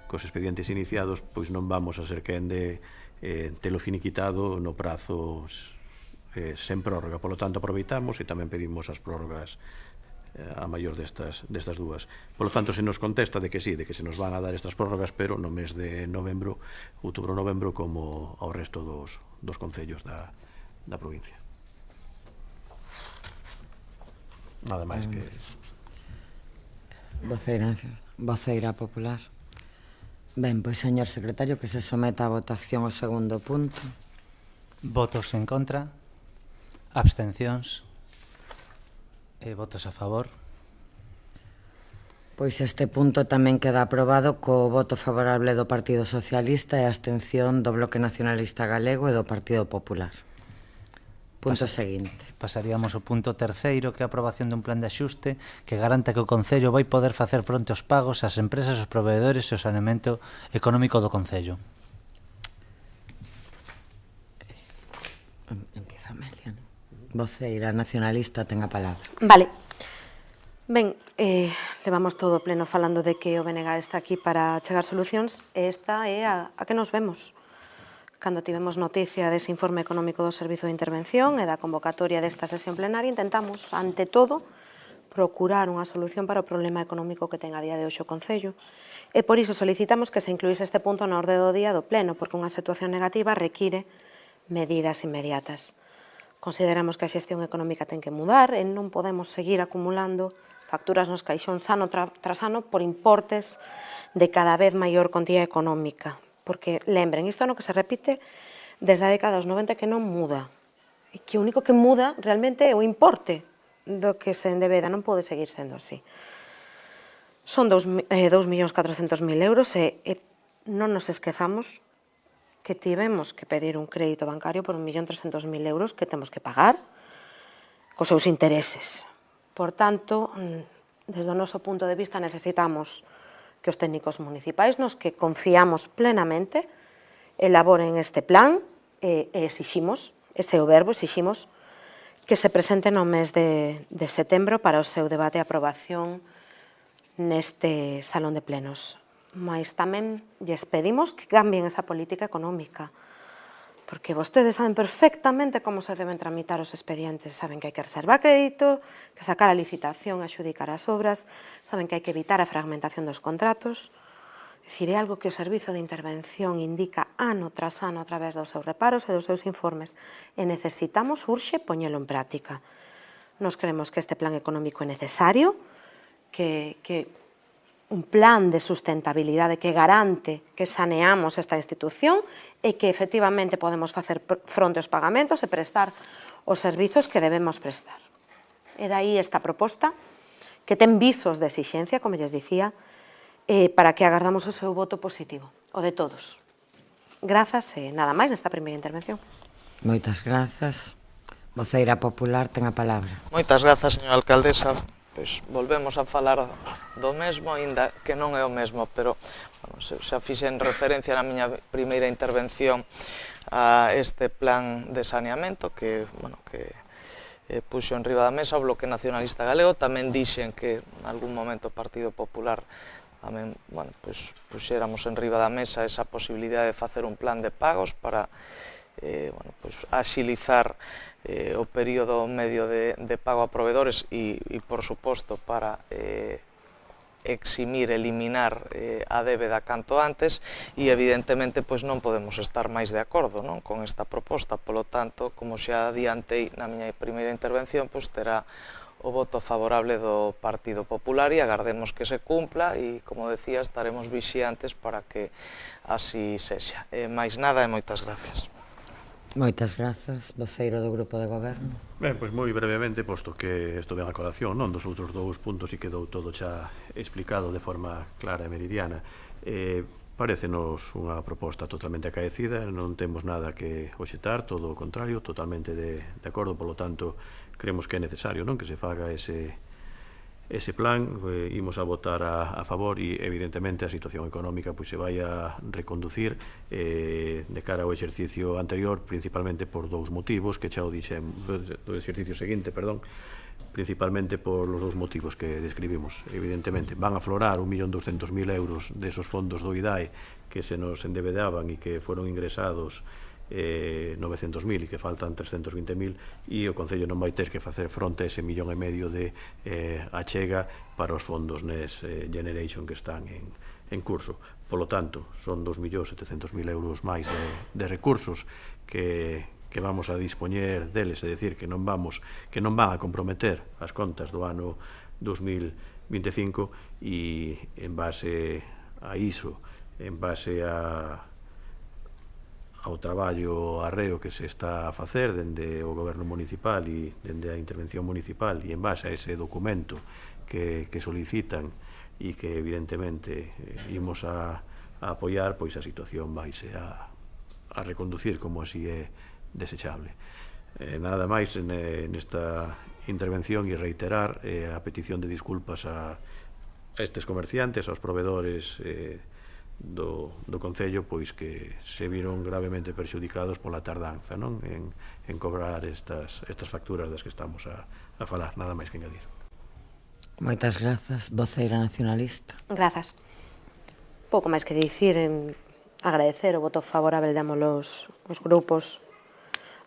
Speaker 3: cos expedientes iniciados, pois non vamos a ser quen de telo finiquitado no prazo sen prórroga. Por lo tanto, aproveitamos e tamén pedimos as prórrogas a maior destas dúas. Por lo tanto, se nos contesta de que sí, de que se nos van a dar estas prórrogas, pero no mes de novembro, outubro-novembro, como ao resto dos concellos da provincia. Nada máis que...
Speaker 1: Voceira popular. Ben, pois, señor secretario, que se someta a votación o segundo punto.
Speaker 2: Votos en contra, abstencións e votos a favor.
Speaker 1: Pois este punto tamén queda aprobado co voto favorable do Partido Socialista e a abstención do Bloque Nacionalista Galego e do Partido Popular. Punto seguinte.
Speaker 2: Pasaríamos ao punto terceiro, que é a aprobación dun plan de axuste que garanta que o Concello vai poder facer fronte aos pagos ás empresas, os proveedores e o saneamento económico do Concello.
Speaker 1: Empieza Amelia, non? Voceira nacionalista ten a palabra.
Speaker 4: Vale. Ben, levamos todo o pleno falando de que o BNG está aquí para chegar solucións e esta é a que nos vemos. Cando tivemos noticia dese informe económico do Servizo de Intervención e da convocatoria desta sesión plenaria, intentamos, ante todo, procurar unha solución para o problema económico que ten a día de hoxe o Concello. E por iso solicitamos que se incluíse este punto na orde do día do pleno, porque unha situación negativa require medidas inmediatas. Consideramos que a xestión económica ten que mudar e non podemos seguir acumulando facturas nos caixóns ano tras ano por importes de cada vez maior contía económica. Porque, lembren, isto é no que se repite desde a década dos 90 que non muda. E que o único que muda realmente é o importe do que se endebeda, non pode seguir sendo así. Son 2.400.000 euros e non nos esquezamos que tivemos que pedir un crédito bancario por 1.300.000 euros que temos que pagar cos seus intereses. Por tanto, desde o noso punto de vista necesitamos que os técnicos municipais, nos que confiamos plenamente, elaboren este plan e exiximos, ese é o verbo, exiximos que se presente no mes de setembro para o seu debate e aprobación neste salón de plenos. Mais tamén lles pedimos que cambien esa política económica, porque vostedes saben perfectamente como se deben tramitar os expedientes, saben que hai que reservar crédito, que sacar a licitación, adxudicar as obras, saben que hai que evitar a fragmentación dos contratos. É algo que o Servizo de Intervención indica ano tras ano a través dos seus reparos e dos seus informes, e necesitamos, urxe, poñelo en práctica. Nos creemos que este plan económico é necesario, que un plan de sustentabilidade que garante que saneamos esta institución e que efectivamente podemos facer fronte aos pagamentos e prestar os servizos que debemos prestar. E dai esta proposta que ten visos de exixencia, como lles dicía, para que agardamos o seu voto positivo, o de todos. Grazas e nada máis nesta primeira intervención.
Speaker 1: Moitas grazas. Voceira popular ten a palabra.
Speaker 5: Moitas grazas, señora alcaldesa. Pois volvemos a falar do mesmo, aínda que non é o mesmo, pero xa fixen referencia na miña primeira intervención a este plan de saneamento que puxo en riba da mesa o Bloque Nacionalista Galego. Tamén dixen que en algún momento o Partido Popular tamén puxéramos en riba da mesa esa posibilidade de facer un plan de pagos para axilizar o período medio de pago a proveedores e, por suposto, para eximir, eliminar a débeda canto antes e, evidentemente, non podemos estar máis de acordo con esta proposta. Polo tanto, como xa adiantei na miña primeira intervención, terá o voto favorable do Partido Popular e agardemos que se cumpla e, como decía, estaremos vixiantes para que así sexa. Máis nada e moitas gracias.
Speaker 1: Moitas grazas, voceiro do Grupo de Goberno.
Speaker 3: Ben, pois moi brevemente, posto que isto ven a colación, non dos outros dous puntos e quedou todo xa explicado de forma clara e meridiana. Parécenos unha proposta totalmente acaecida, non temos nada que obxetar, todo o contrario, totalmente de acordo, polo tanto, creemos que é necesario que se faga ese plan, imos a votar a favor e, evidentemente, a situación económica se vai a reconducir de cara ao exercicio anterior, principalmente por dous motivos, que xa o dixen do exercicio seguinte, principalmente por los dos motivos que describimos. Evidentemente, van a aflorar 1.200.000 euros de esos fondos do IDAE que se nos endebedaban e que foron ingresados 900.000 e que faltan 320.000, e o Concello non vai ter que facer fronte a ese 1,5 millón de achega para os fondos Next Generation que están en curso. Polo tanto, son 2.700.000 euros máis de recursos que vamos a dispoñer deles, é dicir, que non van a comprometer as contas do ano 2025, e en base a iso, en base ao traballo arreo que se está a facer dende o goberno municipal e dende a intervención municipal, e en base a ese documento que solicitan e que evidentemente imos a apoiar, pois a situación vaise a reconducir como así é desechable. Nada máis nesta intervención, e reiterar a petición de disculpas a estes comerciantes, aos proveedores do Concello, pois que se viron gravemente perxudicados pola tardanza en cobrar estas facturas das que estamos a falar. Nada máis que engadir.
Speaker 1: Moitas grazas, voceira nacionalista.
Speaker 4: Grazas. Pouco máis que dicir, agradecer o voto favorable de ambos os grupos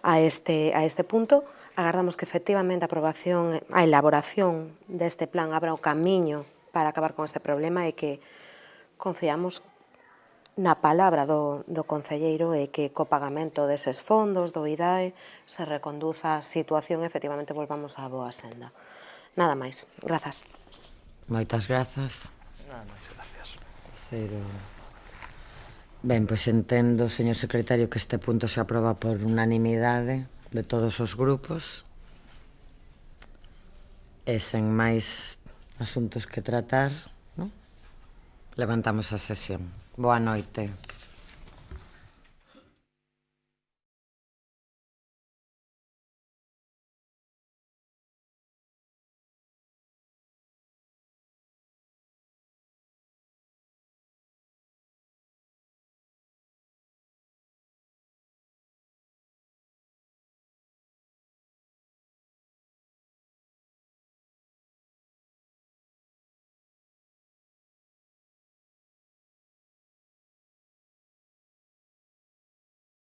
Speaker 4: a este punto. Agardamos que efectivamente a elaboración deste plan abra o camiño para acabar con este problema, e que confiamos na palabra do concelleiro e que co pagamento deses fondos do IDAE se reconduza a situación e efectivamente volvamos á boa senda. Nada máis. Grazas.
Speaker 1: Moitas grazas.
Speaker 5: Nada máis, gracias.
Speaker 1: Ben, pois entendo, señor secretario, que este punto se aproba por unanimidade de todos os grupos, e sen máis asuntos que tratar, non? Levantamos a sesión. Boa noite.